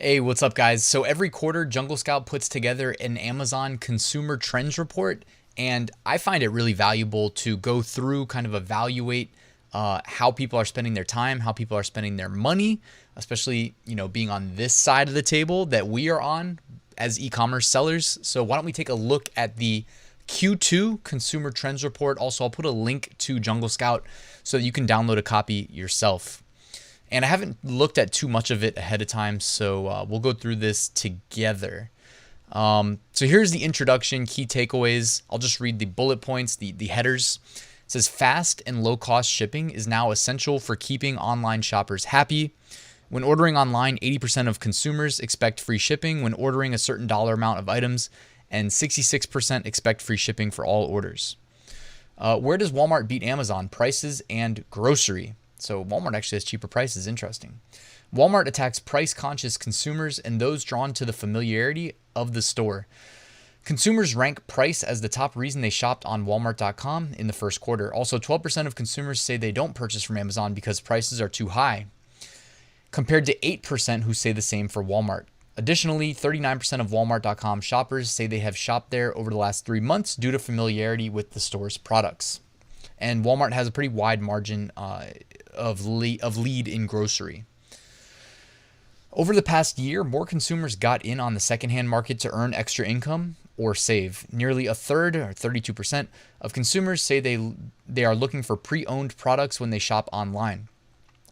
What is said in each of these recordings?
Hey, what's up, guys? So every quarter, Jungle Scout puts together an Amazon consumer trends report, and I find it really valuable to go through, kind of evaluate how people are spending their time, how people are spending their money, especially being on this side of the table that we are on as e-commerce sellers. So why don't we take a look at the Q2 consumer trends report? Also, I'll put a link to Jungle Scout so that you can download a copy yourself. And I haven't looked at too much of it ahead of time, so we'll go through this together. So here's the introduction, key takeaways. I'll just read the bullet points, the headers. It says fast and low cost shipping is now essential for keeping online shoppers happy. When ordering online, 80% of consumers expect free shipping when ordering a certain dollar amount of items, and 66% expect free shipping for all orders. Where does Walmart beat Amazon? Prices and grocery. So Walmart actually has cheaper prices. Interesting. Walmart attacks price-conscious consumers and those drawn to the familiarity of the store. Consumers rank price as the top reason they shopped on Walmart.com in the first quarter. Also, 12% of consumers say they don't purchase from Amazon because prices are too high, compared to 8% who say the same for Walmart. Additionally, 39% of Walmart.com shoppers say they have shopped there over the last 3 months due to familiarity with the store's products. And Walmart has a pretty wide margin of lead in grocery. Over the past year, more consumers got in on the secondhand market to earn extra income or save. Nearly a third, or 32%, of consumers say they are looking for pre-owned products when they shop online.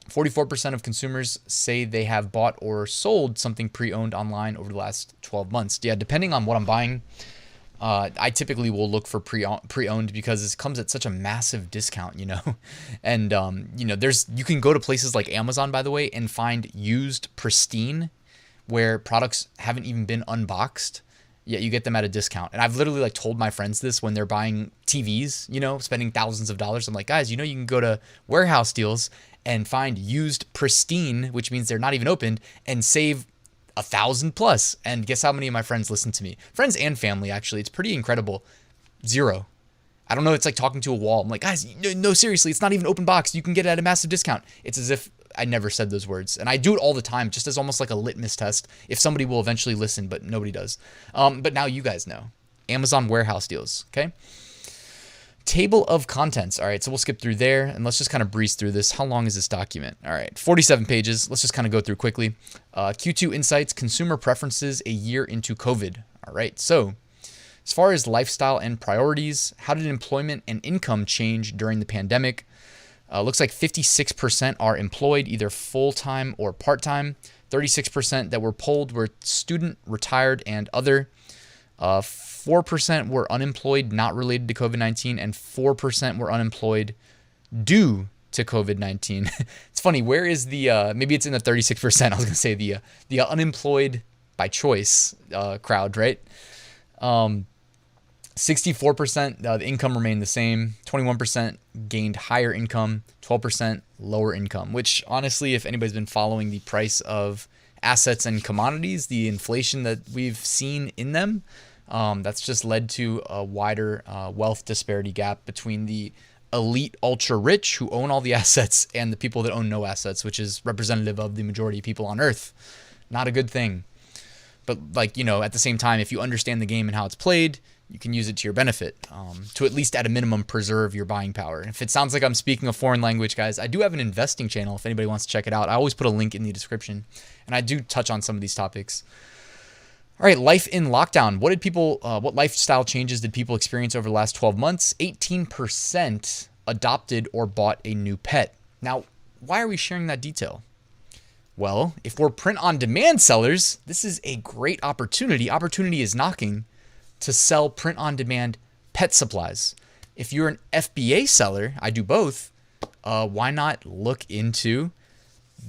44% of consumers say they have bought or sold something pre-owned online over the last 12 months. Yeah, depending on what I'm buying, I typically will look for pre-owned because it comes at such a massive discount, and you can go to places like Amazon, by the way, and find used pristine where products haven't even been unboxed, yet you get them at a discount. And I've literally told my friends this when they're buying TVs, spending thousands of dollars. I'm like, guys, you can go to warehouse deals and find used pristine, which means they're not even opened, and save 1,000 plus. And guess how many of my friends listen to me? Friends and family, actually. It's pretty incredible. 0. I don't know. It's like talking to a wall. I'm like, guys, no, seriously, it's not even open box. You can get it at a massive discount. It's as if I never said those words. And I do it all the time, just as almost like a litmus test if somebody will eventually listen, but nobody does. But now you guys know. Amazon warehouse deals, okay? Table of contents. All right, so we'll skip through there and let's just kind of breeze through this. How long is this document? All right, 47 pages. Let's just kind of go through quickly. Q2 Insights, Consumer Preferences a Year into COVID. All right, so as far as lifestyle and priorities, how did employment and income change during the pandemic? Looks like 56% are employed, either full-time or part-time. 36% that were polled were student, retired, and other. 4% were unemployed, not related to COVID-19, and 4% were unemployed due to COVID-19. It's funny. Where is the, maybe it's in the 36%. I was going to say the unemployed by choice crowd, right? 64%, the income remained the same. 21% gained higher income, 12% lower income, which honestly, if anybody's been following the price of assets and commodities, the inflation that we've seen in them, that's just led to a wider wealth disparity gap between the elite ultra rich who own all the assets and the people that own no assets, which is representative of the majority of people on earth. Not a good thing. But at the same time, if you understand the game and how it's played, you can use it to your benefit, to at least at a minimum preserve your buying power. If it sounds like I'm speaking a foreign language, guys, I do have an investing channel if anybody wants to check it out. I always put a link in the description, and I do touch on some of these topics. All right, life in lockdown. What lifestyle changes did people experience over the last 12 months? 18% adopted or bought a new pet. Now, why are we sharing that detail? Well, if we're print-on-demand sellers, this is a great opportunity. Opportunity is knocking to sell print-on-demand pet supplies. If you're an FBA seller, I do both, why not look into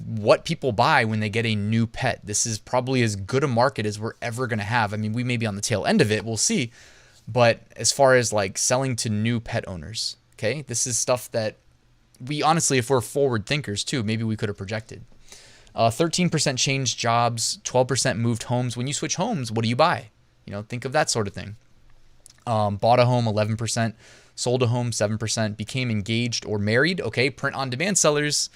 what people buy when they get a new pet? This is probably as good a market as we're ever going to have. I mean, we may be on the tail end of it. We'll see. But as far as selling to new pet owners, okay, this is stuff that we honestly, if we're forward thinkers too, maybe we could have projected. 13% changed jobs, 12% moved homes. When you switch homes, what do you buy? Think of that sort of thing. Bought a home, 11%. Sold a home, 7%. Became engaged or married. Okay, print-on-demand sellers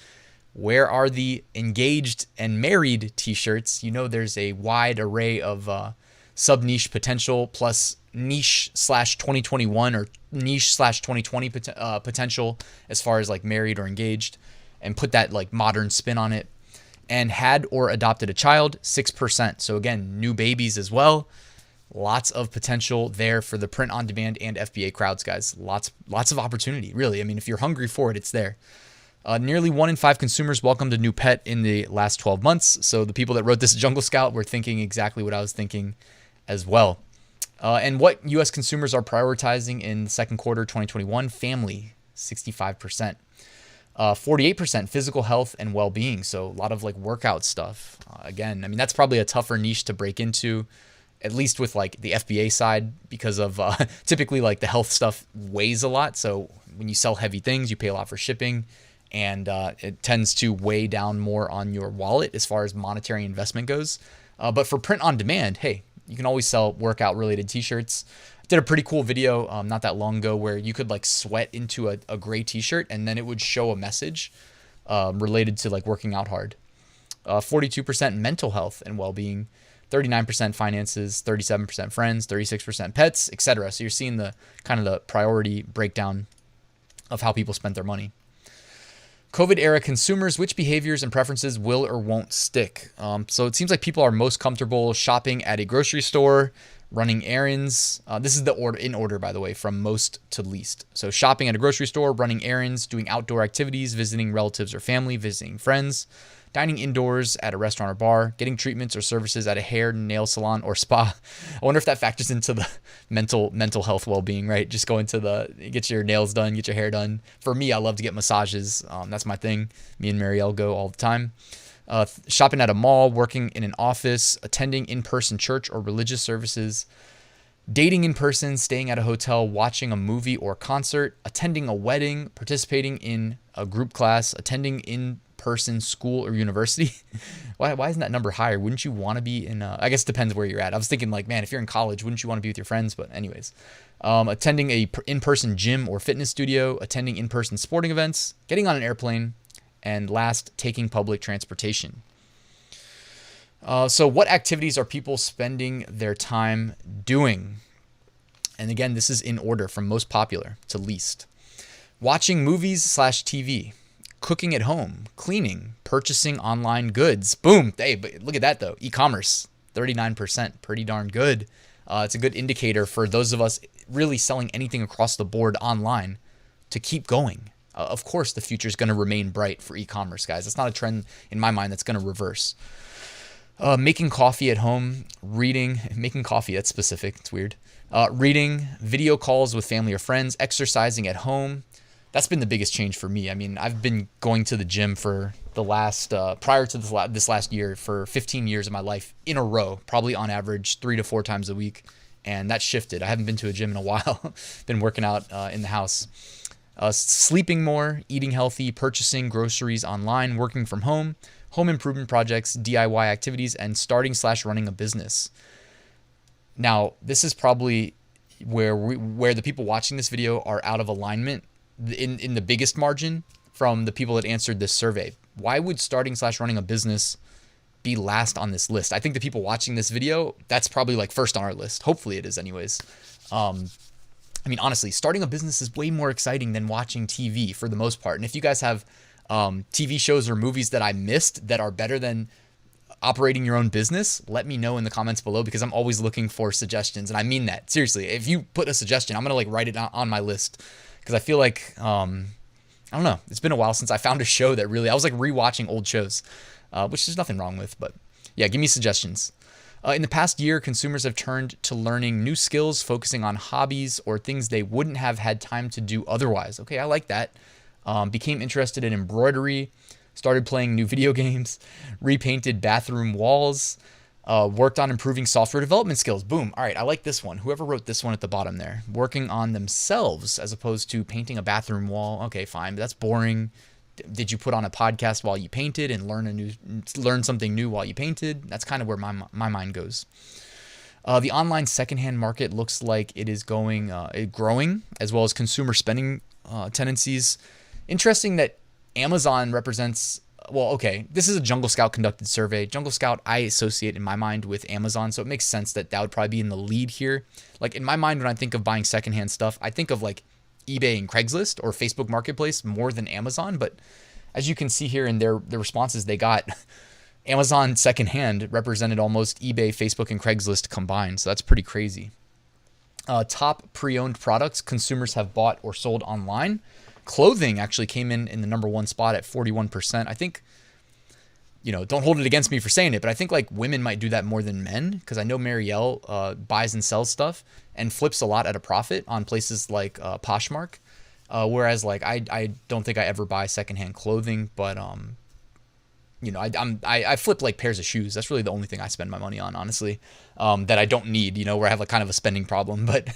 Where are the engaged and married t-shirts? You know, there's a wide array of sub-niche potential plus niche slash 2021 or niche slash 2020 potential as far as like married or engaged, and put that like modern spin on it. And had or adopted a child, 6%. So again, new babies as well. Lots of potential there for the print on demand and FBA crowds, guys. Lots of opportunity, really. I mean, if you're hungry for it, it's there. Nearly 1 in 5 consumers welcomed a new pet in the last 12 months. So the people that wrote this Jungle Scout were thinking exactly what I was thinking as well. And what U.S. consumers are prioritizing in the second quarter 2021, family, 65%. 48% physical health and well-being. So a lot of like workout stuff. Again, I mean, that's probably a tougher niche to break into, at least with like the FBA side, because of typically like the health stuff weighs a lot. So when you sell heavy things, you pay a lot for shipping, and it tends to weigh down more on your wallet as far as monetary investment goes. But for print on demand, hey, you can always sell workout related t-shirts. I did a pretty cool video not that long ago where you could like sweat into a gray t-shirt and then it would show a message related to like working out hard. 42% mental health and well-being, 39% finances, 37% friends, 36% pets, etc. So you're seeing the kind of the priority breakdown of how people spent their money. COVID era consumers, which behaviors and preferences will or won't stick? So it seems like people are most comfortable shopping at a grocery store, running errands. This is the order in order, by the way, from most to least. So shopping at a grocery store, running errands, doing outdoor activities, visiting relatives or family, visiting friends, dining indoors at a restaurant or bar, getting treatments or services at a hair, nail salon, or spa. I wonder if that factors into the mental health well-being, right? Just going to get your nails done, get your hair done. For me, I love to get massages. That's my thing. Me and Marielle go all the time. Shopping at a mall, working in an office, attending in-person church or religious services, dating in person, staying at a hotel, watching a movie or concert, attending a wedding, participating in a group class, attending in-person school or university. Why isn't that number higher? Wouldn't you want to be in I guess it depends where you're at. I was thinking like, man, if you're in college, wouldn't you want to be with your friends? But anyways, attending a in-person gym or fitness studio, attending in-person sporting events, getting on an airplane, and last, taking public transportation. So what activities are people spending their time doing? And again, this is in order from most popular to least. Watching movies / TV, cooking at home, cleaning, purchasing online goods. Boom. Hey, but look at that though. E-commerce, 39%, pretty darn good. It's a good indicator for those of us really selling anything across the board online to keep going. Of course, the future is going to remain bright for e-commerce, guys. It's not a trend in my mind that's going to reverse. Making coffee at home, making coffee, that's specific. It's weird. Reading, video calls with family or friends, exercising at home. That's been the biggest change for me. I mean, I've been going to the gym for the last, prior to this last year, for 15 years of my life in a row, probably on average 3 to 4 times a week. And that shifted. I haven't been to a gym in a while. Been working out in the house. Sleeping more, eating healthy, purchasing groceries online, working from home, home improvement projects, DIY activities, and starting / running a business. Now, this is probably where the people watching this video are out of alignment in the biggest margin from the people that answered this survey. Why would starting / running a business be last on this list? I think the people watching this video, that's probably like first on our list. Hopefully it is anyways. I mean, honestly, starting a business is way more exciting than watching TV for the most part. And if you guys have TV shows or movies that I missed that are better than operating your own business, let me know in the comments below, because I'm always looking for suggestions. And I mean that. Seriously, if you put a suggestion, I'm going to like write it on my list, because I feel like, I don't know, it's been a while since I found a show that really, I was like rewatching old shows, which there's nothing wrong with, but yeah, give me suggestions. In the past year, consumers have turned to learning new skills, focusing on hobbies or things they wouldn't have had time to do otherwise. Okay, I like that. Became interested in embroidery, started playing new video games, repainted bathroom walls, worked on improving software development skills. Boom. All right, I like this one. Whoever wrote this one at the bottom there. Working on themselves as opposed to painting a bathroom wall. Okay, fine, but that's boring. Did you put on a podcast while you painted and learn something new while you painted? That's kind of where my mind goes. The online secondhand market looks like it is growing, as well as consumer spending tendencies. Interesting that Amazon represents well, okay, this is a Jungle Scout conducted survey. Jungle Scout, I associate in my mind with Amazon, so it makes sense that that would probably be in the lead here. Like in my mind, when I think of buying secondhand stuff, I think of like eBay and Craigslist or Facebook Marketplace more than Amazon. But as you can see here in their the responses they got, Amazon secondhand represented almost eBay, Facebook, and Craigslist combined. So that's pretty crazy. Top pre-owned products consumers have bought or sold online. Clothing actually came in the number one spot at 41%. I think, don't hold it against me for saying it, but I think like women might do that more than men, because I know Marielle buys and sells stuff and flips a lot at a profit on places like Poshmark. Whereas like I don't think I ever buy secondhand clothing, but I flip like pairs of shoes. That's really the only thing I spend my money on, honestly, that I don't need, where I have like kind of a spending problem, but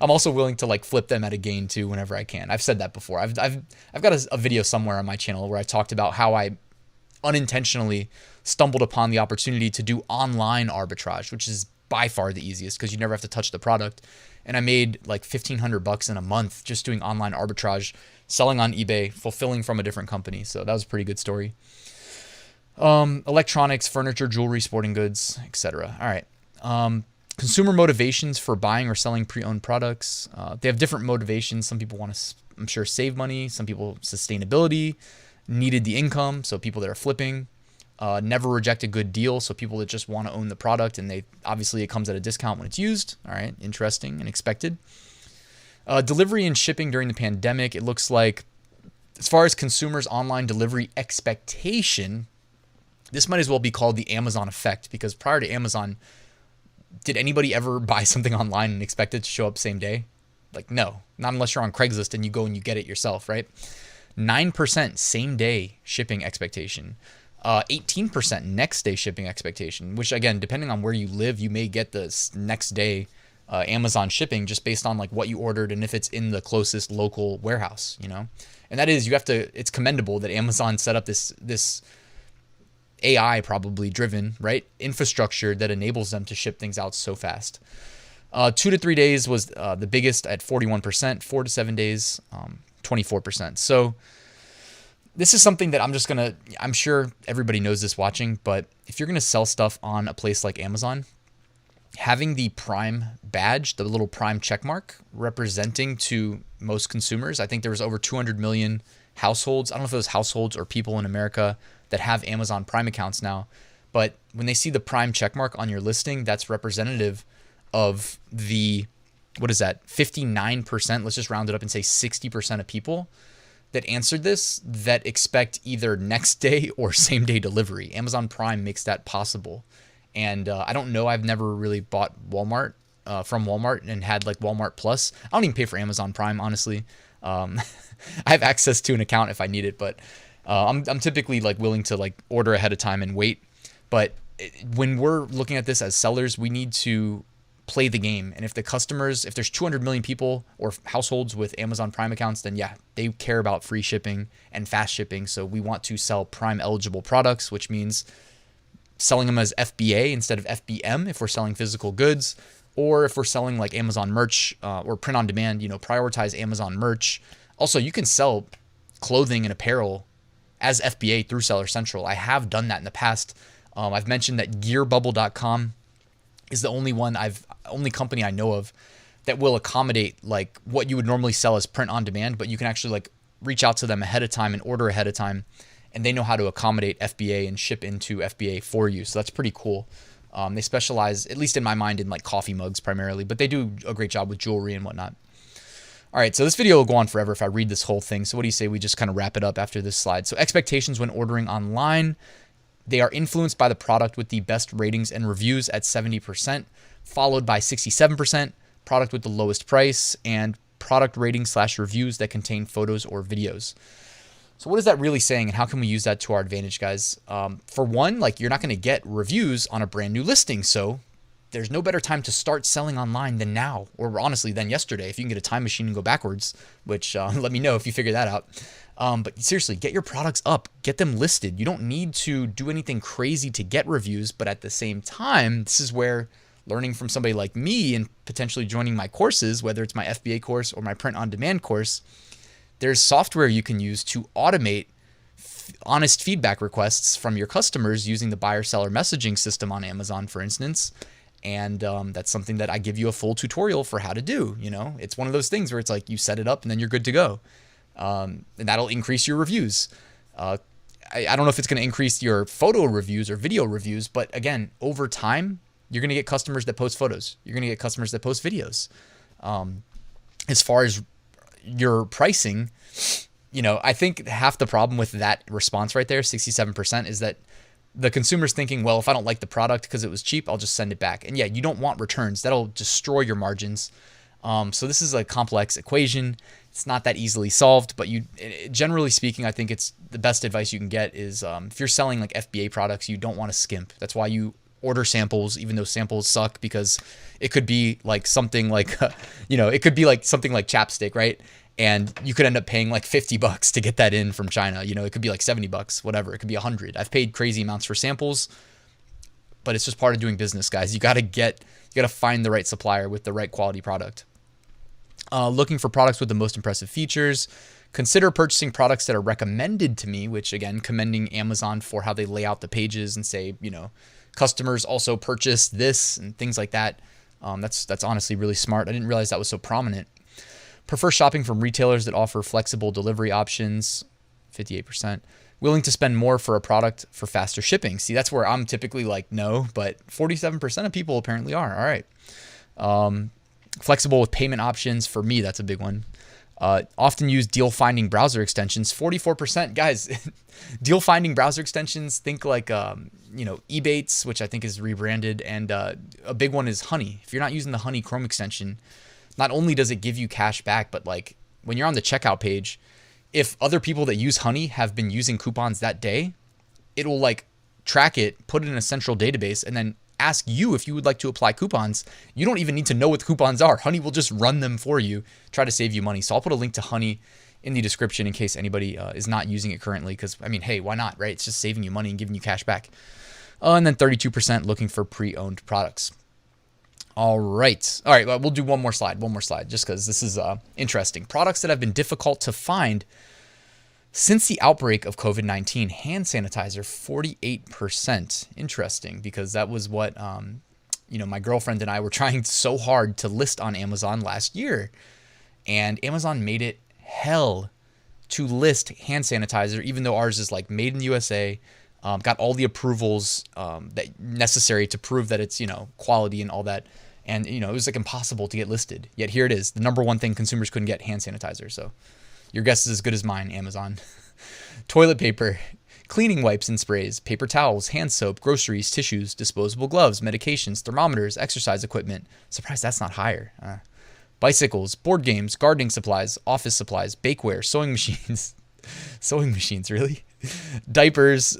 I'm also willing to like flip them at a gain too whenever I can. I've said that before. I've got a video somewhere on my channel where I talked about how I unintentionally stumbled upon the opportunity to do online arbitrage, which is by far the easiest because you never have to touch the product. And I made like $1,500 in a month just doing online arbitrage, selling on eBay, fulfilling from a different company. So that was a pretty good story. Electronics, furniture, jewelry, sporting goods, etc. All right. Consumer motivations for buying or selling pre-owned products. They have different motivations. Some people want to, I'm sure, save money. Some people sustainability, needed the income. So people that are flipping, never reject a good deal. So people that just want to own the product, and obviously it comes at a discount when it's used. All right, interesting and expected. Delivery and shipping during the pandemic. It looks like, as far as consumers' online delivery expectation, this might as well be called the Amazon effect, because prior to Amazon, did anybody ever buy something online and expect it to show up same day? Like, no, not unless you're on Craigslist and you go and you get it yourself, right? 9% same day shipping expectation, 18% next day shipping expectation, which again, depending on where you live, you may get the next day Amazon shipping just based on like what you ordered and if it's in the closest local warehouse, and that is, it's commendable that Amazon set up this AI probably driven, right, infrastructure that enables them to ship things out so fast. 2 to 3 days was the biggest at 41%, 4 to 7 days, 24%. So this is something that I'm sure everybody knows this watching, but if you're going to sell stuff on a place like Amazon, having the Prime badge, the little Prime check mark representing to most consumers, I think there was over 200 million households. I don't know if it was households or people in America that have Amazon Prime accounts now, but when they see the Prime checkmark on your listing, that's representative of the, 59%, let's just round it up and say 60% of people that answered this that expect either next day or same day delivery. Amazon Prime makes that possible. And I don't know, I've never really bought Walmart from Walmart and had like Walmart Plus. I don't even pay for Amazon Prime, honestly. I have access to an account if I need it, but I'm typically like willing to like order ahead of time and wait. But when we're looking at this as sellers, we need to play the game. And if there's 200 million people or households with Amazon Prime accounts, then yeah, they care about free shipping and fast shipping. So we want to sell Prime eligible products, which means selling them as FBA instead of FBM if we're selling physical goods, or if we're selling like Amazon merch or print on demand, prioritize Amazon merch. Also, you can sell clothing and apparel as FBA through Seller Central. I have done that in the past. I've mentioned that gearbubble.com is the only company I know of that will accommodate like what you would normally sell as print on demand, but you can actually like reach out to them ahead of time and order ahead of time, and they know how to accommodate FBA and ship into FBA for you. So that's pretty cool. They specialize, at least in my mind, in like coffee mugs primarily, but they do a great job with jewelry and whatnot. All right, so this video will go on forever if I read this whole thing. So what do you say we just kind of wrap it up after this slide? So expectations when ordering online, they are influenced by the product with the best ratings and reviews at 70%, followed by 67%, product with the lowest price, and product ratings/reviews that contain photos or videos. So what is that really saying, and how can we use that to our advantage, guys? For one, like you're not going to get reviews on a brand new listing, so there's no better time to start selling online than now, or honestly than yesterday. If you can get a time machine and go backwards, which let me know if you figure that out. But seriously, get your products up, get them listed. You don't need to do anything crazy to get reviews, but at the same time, this is where learning from somebody like me and potentially joining my courses, whether it's my FBA course or my print on demand course, there's software you can use to automate honest feedback requests from your customers using the buyer seller messaging system on Amazon, for instance. And that's something that I give you a full tutorial for how to do. You know, it's one of those things where it's like you set it up and then you're good to go. And that'll increase your reviews. I don't know if it's going to increase your photo reviews or video reviews, but again, over time, you're going to get customers that post photos. You're going to get customers that post videos. As far as your pricing, you know, I think half the problem with that response right there, 67%, is that the consumer's thinking, well, if I don't like the product because it was cheap, I'll just send it back. And yeah, you don't want returns. That'll destroy your margins. So this is a complex equation. It's not that easily solved, but generally speaking, I think it's the best advice you can get is if you're selling like FBA products, you don't want to skimp. That's why you order samples, even though samples suck, because it could be like something like, it could be like something like chapstick, right? And you could end up paying like $50 to get that in from China. You know, it could be like $70, whatever. It could be $100. I've paid crazy amounts for samples, but it's just part of doing business, guys. You got to find the right supplier with the right quality product. Looking for products with the most impressive features. Consider purchasing products that are recommended to me, which again, commending Amazon for how they lay out the pages and say, customers also purchase this and things like that. That's honestly really smart. I didn't realize that was so prominent. Prefer shopping from retailers that offer flexible delivery options, 58%. Willing to spend more for a product for faster shipping. See, that's where I'm typically like, no, but 47% of people apparently are. All right. Flexible with payment options. For me, that's a big one. Often use deal finding browser extensions, 44%. Guys, deal finding browser extensions, think like, Ebates, which I think is rebranded. And a big one is Honey. If you're not using the Honey Chrome extension, not only does it give you cash back, but like when you're on the checkout page, if other people that use Honey have been using coupons that day, it will like track it, put it in a central database, and then ask you if you would like to apply coupons. You don't even need to know what the coupons are. Honey will just run them for you, try to save you money. So I'll put a link to Honey in the description in case anybody is not using it currently, because I mean, hey, why not, right? It's just saving you money and giving you cash back. And then 32% looking for pre-owned products. All right. Well, we'll do one more slide, just because this is interesting. Products that have been difficult to find since the outbreak of COVID-19. Hand sanitizer, 48%. Interesting, because that was what, my girlfriend and I were trying so hard to list on Amazon last year. And Amazon made it hell to list hand sanitizer, even though ours is like made in the USA, got all the approvals that necessary to prove that it's, quality and all that. And, it was like impossible to get listed. Yet here it is, the number one thing consumers couldn't get, hand sanitizer. So your guess is as good as mine, Amazon. Toilet paper, cleaning wipes and sprays, paper towels, hand soap, groceries, tissues, disposable gloves, medications, thermometers, exercise equipment. Surprised that's not higher. Bicycles, board games, gardening supplies, office supplies, bakeware, sewing machines. Sewing machines, really? Diapers,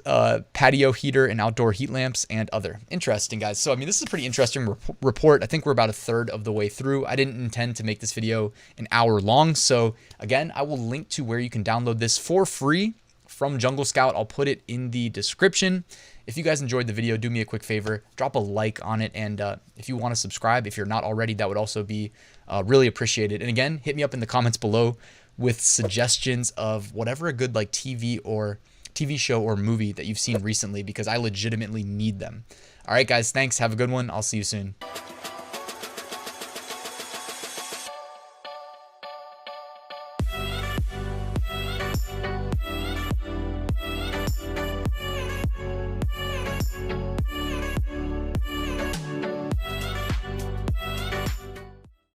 patio heater and outdoor heat lamps, and other. Interesting, guys. So, I mean, this is a pretty interesting report. I think we're about a third of the way through. I didn't intend to make this video an hour long. So, again, I will link to where you can download this for free from Jungle Scout. I'll put it in the description. If you guys enjoyed the video, do me a quick favor, drop a like on it. And if you want to subscribe, if you're not already, that would also be really appreciated. And again, hit me up in the comments below with suggestions of whatever a good like TV show or movie that you've seen recently, because I legitimately need them. All right, guys, thanks. Have a good one. I'll see you soon.